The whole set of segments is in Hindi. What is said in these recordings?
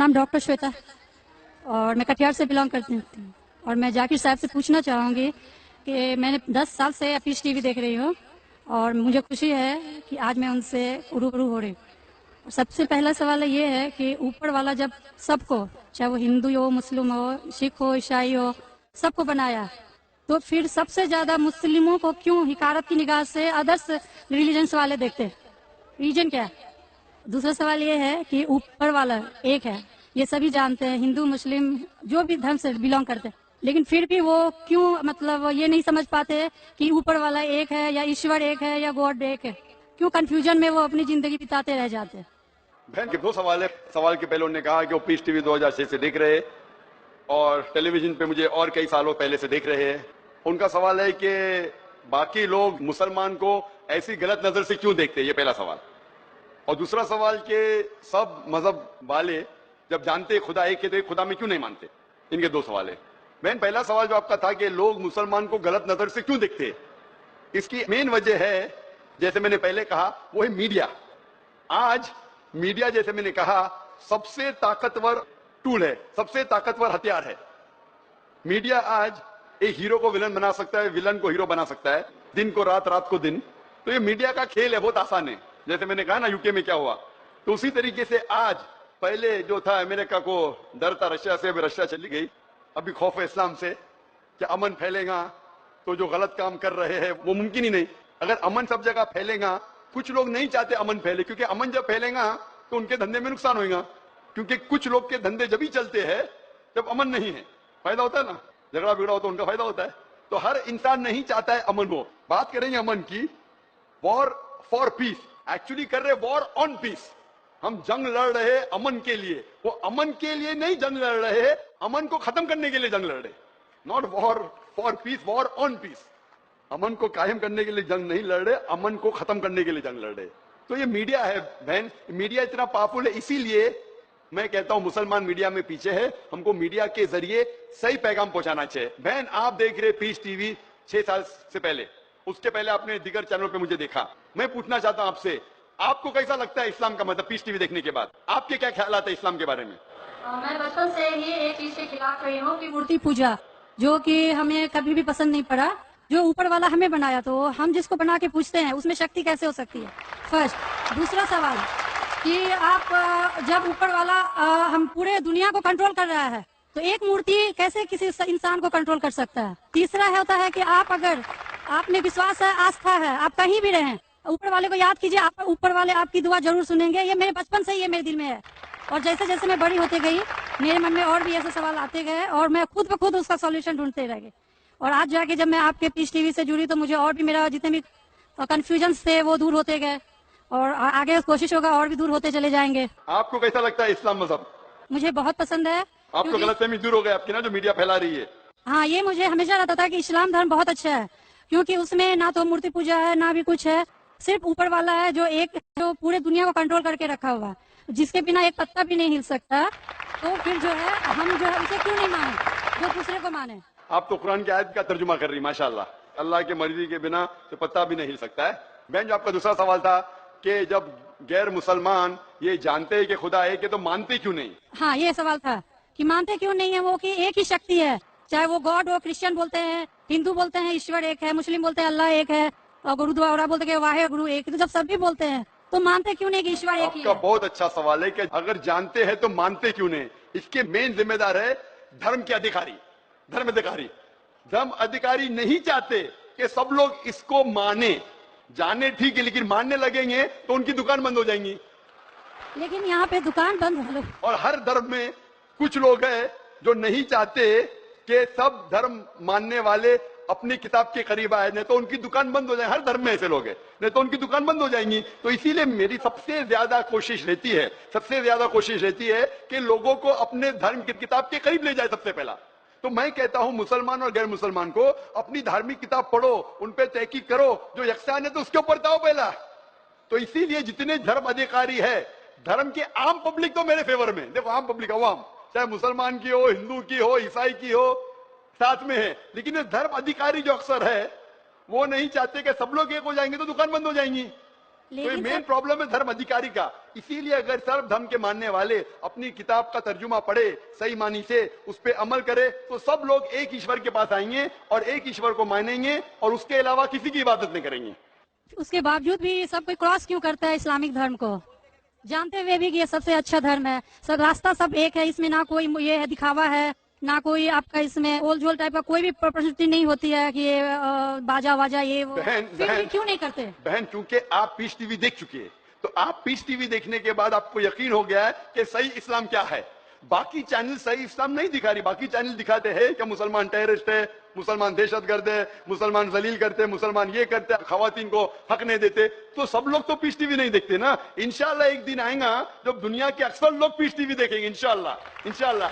नाम डॉक्टर श्वेता और मैं कटिहार से बिलोंग करती हूँ। और मैं जाकिर साहब से पूछना चाहूँगी कि मैंने 10 साल से पीस टीवी देख रही हूँ और मुझे खुशी है कि आज मैं उनसे रूबरू हो रही हूँ। और सबसे पहला सवाल ये है कि ऊपर वाला जब सबको, चाहे वो हिंदू हो, मुस्लिम हो, सिख हो, ईसाई हो, सबको बनाया, तो फिर सबसे ज्यादा मुस्लिमों को क्यों हिकारत की निगाह से अदर्स रिलीजन्स वाले देखते हैं? रीजन क्या है? दूसरा सवाल ये है कि ऊपर वाला एक है, ये सभी जानते हैं, हिंदू मुस्लिम जो भी धर्म से बिलोंग करते हैं, लेकिन फिर भी वो क्यों मतलब ये नहीं समझ पाते कि ऊपर वाला एक है या ईश्वर एक है या गॉड एक है? क्यों कंफ्यूजन में वो अपनी जिंदगी बिताते रह जाते हैं? बहन के दो सवाल है। सवाल के पहले उन्होंने कहा कि वो पीस टीवी 2006 से देख रहे हैं और टेलीविजन पे मुझे और कई सालों पहले से देख रहे हैं। उनका सवाल है कि बाकी लोग मुसलमान को ऐसी गलत नजर से क्यों देखते हैं, ये पहला सवाल। और दूसरा सवाल कि सब मजहब वाले जब जानते खुदा एक है तो एक खुदा में क्यों नहीं मानते। इनके दो सवाल है। बहन, पहला सवाल जो आपका था कि लोग मुसलमान को गलत नजर से क्यों देखते हैं, इसकी मेन वजह है, जैसे मैंने पहले कहा, वो है मीडिया। आज मीडिया, जैसे मैंने कहा, सबसे ताकतवर टूल है, सबसे ताकतवर हथियार है। मीडिया आज एक हीरो को विलन बना सकता है, विलन को हीरो बना सकता है, दिन को रात, रात को दिन। तो ये मीडिया का खेल है, बहुत आसान है। जैसे मैंने कहा ना यूके में क्या हुआ, तो उसी तरीके से आज, पहले जो था अमेरिका को डर था रशिया से, अभी रशिया चली गई। अभी खौफ है इस्लाम से कि अमन फैलेगा तो जो गलत काम कर रहे हैं वो मुमकिन ही नहीं। अगर अमन सब जगह फैलेगा, कुछ लोग नहीं चाहते अमन फैले, क्योंकि अमन जब फैलेगा तो उनके धंधे में नुकसान होगा। क्योंकि कुछ लोग के धंधे जब ही चलते हैं जब अमन नहीं है। फायदा होता है ना, झगड़ा बिगड़ा हो तो उनका फायदा होता है। तो हर इंसान नहीं चाहता है अमन हो। बात करेंगे अमन की, वॉर फॉर पीस, एक्चुअली कर रहे वॉर ऑन पीस। हम जंग लड़ रहे हैं अमन के लिए, वो अमन के लिए नहीं जंग लड़ रहे हैं, अमन को खत्म करने के लिए जंग लड़ रहे। Not war for peace, war on peace. अमन को कायम करने के लिए जंग नहीं लड़ रहे, अमन को खत्म करने के लिए जंग लड़ रहे। तो ये मीडिया है बहन, मीडिया इतना पावरफुल है, इसीलिए मैं कहता हूं मुसलमान मीडिया में पीछे है। हमको मीडिया के जरिए सही पैगाम पहुंचाना चाहिए। बहन, आप देख रहे पीस टीवी 6 साल से पहले, उसके पहले आपने दिगर चैनल पे मुझे देखा। मैं पूछना चाहता हूं आपसे, आपको कैसा लगता है इस्लाम का मतलब पीस टीवी देखने के बाद? आपके क्या ख्याल आता है इस्लाम के बारे में? मैं बचपन से ही एक चीज के खिलाफ रही हूँ कि मूर्ति पूजा, जो कि हमें कभी भी पसंद नहीं पड़ा। जो ऊपर वाला हमें बनाया, तो हम जिसको बना के पूछते हैं उसमें शक्ति कैसे हो सकती है? फर्स्ट। दूसरा सवाल कि आप जब ऊपर वाला हम पूरे दुनिया को कंट्रोल कर रहा है, तो एक मूर्ति कैसे किसी इंसान को कंट्रोल कर सकता है? तीसरा होता है कि आप अगर आप में विश्वास है, आस्था है, आप कहीं भी रहें, ऊपर वाले को याद कीजिए, आप ऊपर वाले आपकी दुआ जरूर सुनेंगे। ये मेरे बचपन से ये मेरे दिल में है। और जैसे जैसे मैं बड़ी होते गई, मेरे मन में और भी ऐसे सवाल आते गए और मैं खुद ब खुद उसका सॉल्यूशन ढूंढते रह गई। और आज जाके जब मैं आपके पीस टीवी से जुड़ी, तो मुझे और भी मेरा जितने भी कंफ्यूजन थे वो दूर होते गए और आगे कोशिश होगा और भी दूर होते चले जाएंगे। आपको कैसा लगता है इस्लाम मजहब? मुझे बहुत पसंद है। आपको गलतफहमी दूर हो गई आपकी ना, जो मीडिया फैला रही है? हाँ, ये मुझे हमेशा लगता था कि इस्लाम धर्म बहुत अच्छा है, क्योंकि उसमें ना तो मूर्ति पूजा है, ना भी कुछ है, सिर्फ ऊपर वाला है जो एक, जो पूरे दुनिया को कंट्रोल करके रखा हुआ है, जिसके बिना एक पत्ता भी नहीं हिल सकता। तो फिर जो है हम जो है उसे क्यों नहीं माने, जो दूसरे को माने। आप तो कुरान की आयत का तर्जुमा कर रही, माशाल्लाह। अल्लाह के मर्जी के बिना तो पत्ता भी नहीं हिल सकता है। बहन, जो आपका दूसरा सवाल था कि जब गैर मुसलमान ये जानते हैं कि खुदा एक है तो मानते क्यों नहीं? हाँ, ये सवाल था कि मानते क्यों नहीं है वो, कि एक ही शक्ति है, चाहे वो गॉड हो, क्रिश्चियन बोलते हैं, हिंदू बोलते हैं ईश्वर एक है, मुस्लिम बोलते हैं अल्लाह एक है, और गुरुद्वारा बोलते हैं वाहे गुरु एक है। तो जब सभी बोलते हैं तो मानते क्यों नहीं कि ईश्वर एक ही आपका है? बहुत अच्छा सवाल है कि अगर जानते हैं तो मानते क्यों नहीं। इसके मेन जिम्मेदार है धर्म के अधिकारी, धर्म अधिकारी। धर्म अधिकारी नहीं चाहते कि सब लोग इसको माने। जाने ठीक है, लेकिन मानने लगेंगे तो उनकी दुकान बंद हो जाएंगी। लेकिन यहाँ पे दुकान बंद है। और हर धर्म में कुछ लोग हैं जो नहीं चाहते कि सब धर्म मानने वाले अपनी किताब के करीब आए, नहीं तो उनकी दुकान बंद हो जाए। हर धर्म में ऐसे लोग हैं, नहीं तो उनकी दुकान बंद हो जाएंगी। तो इसीलिए मेरी सबसे ज्यादा कोशिश रहती है कि लोगों को अपने धर्म की किताब के करीब ले जाए सबसे पहला। तो मैं कहता हूं मुसलमान और गैर मुसलमान को अपनी धार्मिक किताब पढ़ो, उन पे तहकीक करो, जो यकसान है तो उसके ऊपर जाओ पहला। तो इसीलिए जितने धर्म अधिकारी है, धर्म के आम पब्लिक तो मेरे फेवर में, देखो आम पब्लिक, अवाम, चाहे मुसलमान की हो, हिंदू की हो, ईसाई की हो, साथ में है। लेकिन ये धर्म अधिकारी जो अक्सर है, वो नहीं चाहते कि सब लोग एक हो जाएंगे तो दुकान बंद हो जाएंगी। तो ये लेकिन मेन सर- प्रॉब्लम है धर्म अधिकारी का। इसीलिए अगर सर्व धर्म के मानने वाले अपनी किताब का तर्जुमा पढ़े, सही मानी से उस पर अमल करे, तो सब लोग एक ईश्वर के पास आएंगे और एक ईश्वर को मानेंगे और उसके अलावा किसी की इबादत नहीं करेंगे। उसके बावजूद भी सब कोई क्रॉस क्यों करता है इस्लामिक धर्म को, जानते हुए भी कि ये सबसे अच्छा धर्म है। सब रास्ता सब एक है, इसमें ना कोई ये है दिखावा है, ना कोई आपका इसमें ओल झोल टाइप का कोई भी प्रस्तुति नहीं होती है कि ये बाजा वाजा ये वो। फिर भी क्यों नहीं करते? बहन, क्योंकि आप पीस टीवी देख चुके हैं, तो आप पीस टीवी देखने के बाद आपको यकीन हो गया है कि सही इस्लाम क्या है। बाकी चैनल सही इस्लाम नहीं दिखा रही। बाकी चैनल दिखाते हैं कि मुसलमान टेररिस्ट है, मुसलमान दहशतगर्द है, मुसलमान जलील करते, मुसलमान ये करते, खवातीन को हक नहीं देते। तो सब लोग तो पीस टीवी नहीं देखते ना। इंशाल्लाह एक दिन आएगा जब दुनिया के अक्सर लोग पीस टीवी देखेंगे। इंशाल्लाह इंशाल्लाह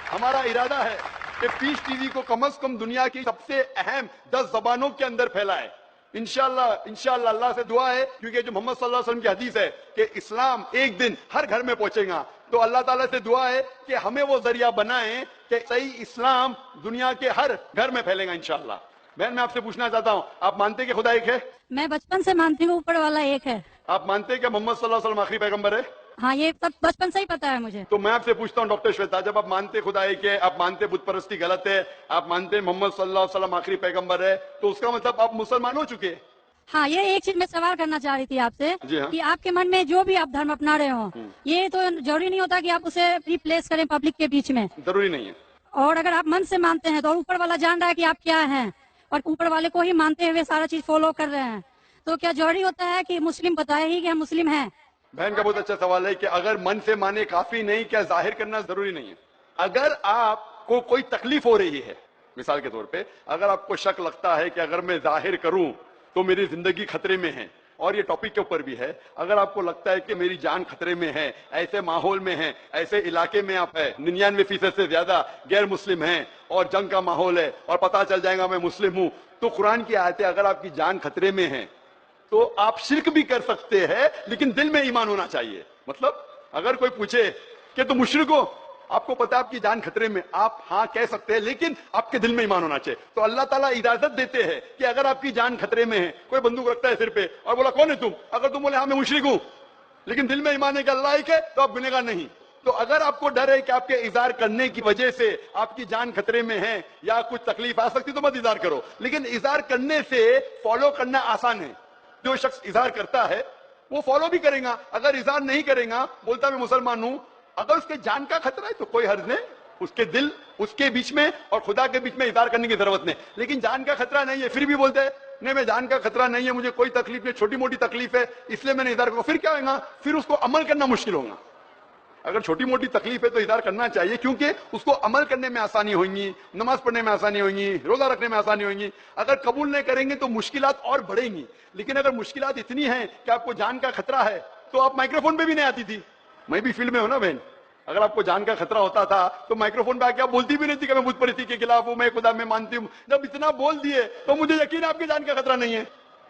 हमारा इरादा है कि पीस टीवी को कम से कम दुनिया की सबसे अहम 10 जबानों के अंदर फैलाए। इंशाल्लाह इंशाल्लाह अल्लाह से दुआ है, क्योंकि जो मोहम्मद सल्लल्लाहु अलैहि वसल्लम की हदीस है कि इस्लाम एक दिन हर घर में पहुंचेगा, तो अल्लाह ताला से दुआ है कि हमें वो जरिया बनाए कि सही इस्लाम दुनिया के हर घर में फैलेगा इंशाल्लाह। बहन, मैं आपसे पूछना चाहता हूँ, आप मानते हैं कि खुदा एक है? मैं बचपन से मानती हूँ ऊपर वाला एक है। आप मानते हैं कि मोहम्मद सल्लल्लाहु अलैहि वसल्लम आखिरी पैगंबर है? हाँ, ये सब बचपन से ही पता है मुझे। तो मैं आपसे पूछता हूँ डॉक्टर श्वेता, जब आप मानते खुदा एक है, आप मानते बुत परस्ती गलत है, आप मानते मोहम्मद सल्लल्लाहु अलैहि वसल्लम आखिरी पैगंबर है, तो उसका मतलब आप मुसलमान हो चुके हैं। हाँ, ये एक चीज मैं सवाल करना चाह रही थी आपसे जी हाँ। कि आपके मन में जो भी आप धर्म अपना रहे हो, ये तो जरूरी नहीं होता कि आप उसे रिप्लेस करें पब्लिक के बीच में। जरूरी नहीं है। और अगर आप मन से मानते हैं तो और ऊपर वाला जान रहा है कि आप क्या हैं और ऊपर वाले को ही मानते हुए सारा चीज फॉलो कर रहे हैं, तो क्या जरूरी होता है कि मुस्लिम बताए ही कि हम मुस्लिम हैं? बहन का बहुत अच्छा सवाल है कि अगर मन से माने काफी नहीं, क्या जाहिर करना जरूरी नहीं है? अगर आपको कोई तकलीफ हो रही है, मिसाल के तौर पे अगर आपको शक लगता है कि अगर मैं जाहिर करूं तो मेरी जिंदगी खतरे में है, और ये टॉपिक के ऊपर भी है, अगर आपको लगता है कि मेरी जान खतरे में है, ऐसे माहौल में है, ऐसे इलाके में आप है, 99% से ज्यादा गैर मुस्लिम हैं और जंग का माहौल है और पता चल जाएगा मैं मुस्लिम हूं, तो कुरान की आयत है अगर आपकी जान खतरे में है तो आप शिर्क भी कर सकते हैं, लेकिन दिल में ईमान होना चाहिए। मतलब अगर कोई पूछे कि तुम मुशरिक हो, आपको पता है आपकी जान खतरे में, आप हाँ कह सकते हैं, लेकिन आपके दिल में ईमान होना चाहिए। तो अल्लाह ताला इजाजत देते हैं कि अगर आपकी जान खतरे में है, कोई बंदूक रखता है सिर पे और बोला कौन है तुम, अगर तुम बोले हाँ मैं मुशरिक हूं, लेकिन दिल में ईमान है कि अल्लाह एक है, तो आप गुनहगार नहीं। तो अगर आपको डर है कि आपके इज़हार करने की वजह से आपकी जान खतरे में है या कुछ तकलीफ आ सकती, तो मत इज़हार करो। लेकिन इज़हार करने से फॉलो करना आसान है। जो शख्स इज़हार करता है वो फॉलो भी करेगा। अगर इज़हार नहीं करेगा, बोलता मैं मुसलमान हूं, अगर उसके जान का खतरा है तो कोई हर्ज नहीं, उसके दिल उसके बीच में और खुदा के बीच में इज़हार करने की जरूरत नहीं। लेकिन जान का खतरा नहीं है, फिर भी बोलते हैं नहीं मैं जान का खतरा नहीं है, मुझे कोई तकलीफ नहीं, छोटी मोटी तकलीफ है इसलिए मैंने इज़हार करूंगा, फिर क्या होगा, फिर उसको अमल करना मुश्किल होगा। अगर छोटी मोटी तकलीफ है तो इज़हार करना चाहिए, क्योंकि उसको अमल करने में आसानी होगी, नमाज पढ़ने में आसानी होगी, रोजा रखने में आसानी होगी। अगर कबूल नहीं करेंगे तो मुश्किलात और बढ़ेंगी। लेकिन अगर मुश्किलात इतनी हैं कि आपको जान का खतरा है, तो आप माइक्रोफोन पे भी नहीं आती थी। मैं भी फील्ड में हूं ना बहन, अगर आपको जान का खतरा होता था तो माइक्रोफोन पे आके आप बोलती भी नहीं थी कि मैं बुत परिस्थिति के खिलाफ हूं, मैं खुदा में मानती हूं। जब इतना बोल दिए तो मुझे यकीन है आपकी जान का खतरा नहीं है।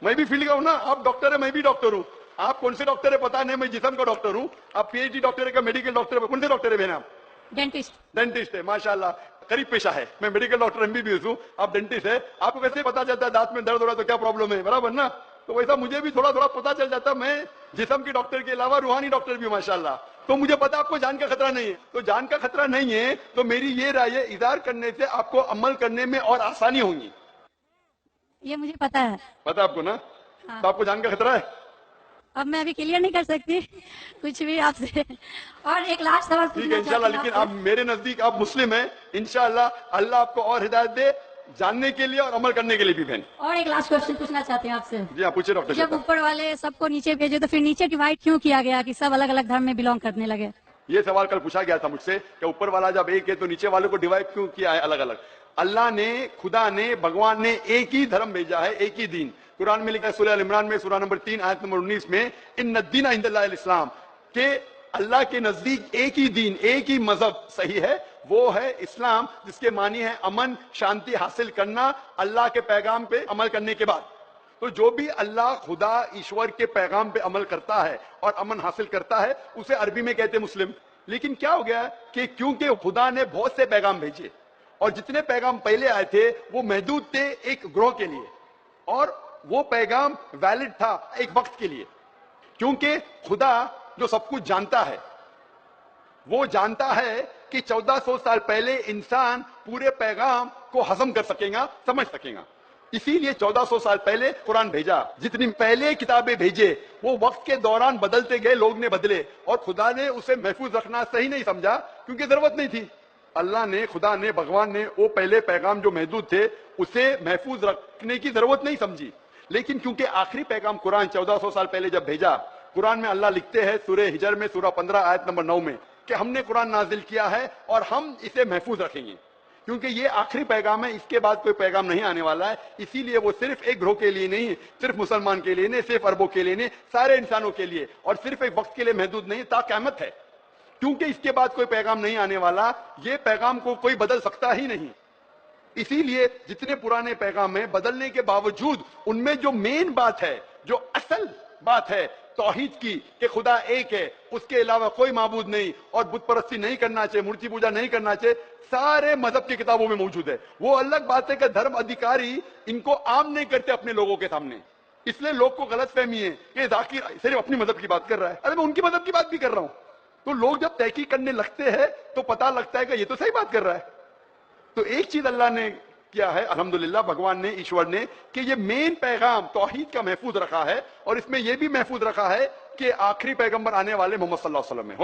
मैं भी फील्ड का हूं ना, आप डॉक्टर है, मैं भी डॉक्टर हूं। आप कौन से डॉक्टर है पता नहीं, मैं जिस्म का डॉक्टर हूं। आप पीएचडी डॉक्टर है क्या मेडिकल डॉक्टर है? कौन से डॉक्टर है बहन आप? डेंटिस्ट। डेंटिस्ट है, माशाल्लाह, करीब पेशा है। मैं मेडिकल डॉक्टर एमबीबीएस हूं, आप डेंटिस्ट है। आपको कैसे पता चलता है दांत में दर्द हो रहा है तो क्या प्रॉब्लम है, बराबर ना? तो वैसा मुझे भी थोड़ा थोड़ा पता चल जाता। मैं जिस्म की डॉक्टर के अलावा रूहानी डॉक्टर भी हूं माशाल्लाह। तो मुझे पता आपको जान का खतरा नहीं है। तो जान का खतरा नहीं है तो मेरी ये राय है, इज़हार करने से आपको अमल करने में और आसानी होगी। ये मुझे पता है। पता आपको ना? हाँ। तो आपको जान का खतरा है? अब मैं अभी क्लियर नहीं कर सकती कुछ भी आपसे। और एक लास्ट सवाल ठीक है पूछना इंशाल्लाह, चाहती लेकिन हूँ आप मेरे नजदीक आप मुस्लिम हैं। इंशाल्लाह अल्लाह आपको और हिदायत दे जानने के लिए और अमल करने के लिए भी बहन। और एक लास्ट क्वेश्चन पूछना चाहते हैं आपसे। जी हाँ, पूछिए डॉक्टर जब श्वेता। ऊपर वाले सबको नीचे भेजे तो फिर नीचे डिवाइड क्यों किया गया कि सब अलग अलग धर्म में बिलोंग करने लगे? ये सवाल कल पूछा गया था मुझसे कि ऊपर वाला जब एक है तो नीचे वाले को डिवाइड क्यों किया है अलग अलग? अल्लाह ने, खुदा ने, भगवान ने एक ही धर्म भेजा है, एक ही दीन। कुरान में लिखा है सूरह अल इमरान में सूरह नंबर 3 आयत नंबर 19 में, इन्न दीन इंदल्लाहिल इस्लाम, के अल्लाह के नजदीक एक ही दीन, एक ही मजहब सही है, वो है इस्लाम, जिसके मानी है अमन शांति हासिल करना अल्लाह के पैगाम पे अमल करने के बाद। तो जो भी अल्लाह खुदा ईश्वर के पैगाम पे अमल करता है और अमन हासिल करता है उसे अरबी में कहते हैं मुस्लिम। लेकिन क्या हो गया कि क्योंकि खुदा ने बहुत से पैगाम भेजे और जितने पैगाम पहले आए थे वो महदूद थे एक ग्रोह के लिए, और वो पैगाम वैलिड था एक वक्त के लिए। क्योंकि खुदा जो सब कुछ जानता है, वो जानता है कि 1400 साल पहले इंसान पूरे पैगाम को हजम कर सकेगा, समझ सकेगा। इसीलिए 1400 साल पहले कुरान भेजा। जितनी पहले किताबें भेजे वो वक्त के दौरान बदलते गए, लोग ने बदले, और खुदा ने उसे महफूज रखना सही नहीं समझा क्योंकि जरूरत नहीं थी। अल्लाह ने, खुदा ने, भगवान ने वो पहले पैगाम जो महदूद थे उसे महफूज रखने की जरूरत नहीं समझी। लेकिन क्योंकि आखिरी पैगाम कुरान 1400 साल पहले जब भेजा, कुरान में अल्लाह लिखते हैं सूरह हिजर में सूरह 15 आयत नंबर 9 में कि हमने कुरान नाजिल किया है और हम इसे महफूज रखेंगे क्योंकि ये आखिरी पैगाम है, इसके बाद कोई पैगाम नहीं आने वाला है। इसीलिए वो सिर्फ एक ग्रोह के लिए नहीं, सिर्फ मुसलमान के लिए नहीं, सिर्फ अरबों के लिए नहीं, सारे इंसानों के लिए, और सिर्फ एक वक्त के लिए महदूद नहीं, ता क़यामत है। क्योंकि इसके बाद कोई पैगाम नहीं आने वाला, ये पैगाम को कोई बदल सकता ही नहीं। इसीलिए जितने पुराने पैगाम है, बदलने के बावजूद उनमें जो मेन बात है, जो असल बात है तौहीद की कि खुदा एक है, उसके अलावा कोई माबूद नहीं, और बुत परस्ती नहीं करना चाहिए, मूर्ति पूजा नहीं करना चाहिए, सारे मजहब की किताबों में मौजूद है। वो अलग बात है कि धर्म अधिकारी इनको आम नहीं करते अपने लोगों के सामने, इसलिए लोग को गलत फहमी है कि जाकिर सिर्फ अपनी मजहब की बात कर रहा है। अरे मैं उनकी मजहब की बात भी कर रहा हूं। तो लोग जब तहकीक करने लगते हैं तो पता लगता है कि ये तो सही बात कर रहा है। तो एक चीज अल्लाह ने किया है, अल्हम्दुलिल्लाह, भगवान ने, ईश्वर ने, कि ये मेन पैगाम तौहीद का महफूज रखा है, और इसमें यह भी महफूज रखा है कि आखिरी पैगंबर आने वाले मोहम्मद सल्लल्लाहु अलैहि वसल्लम है।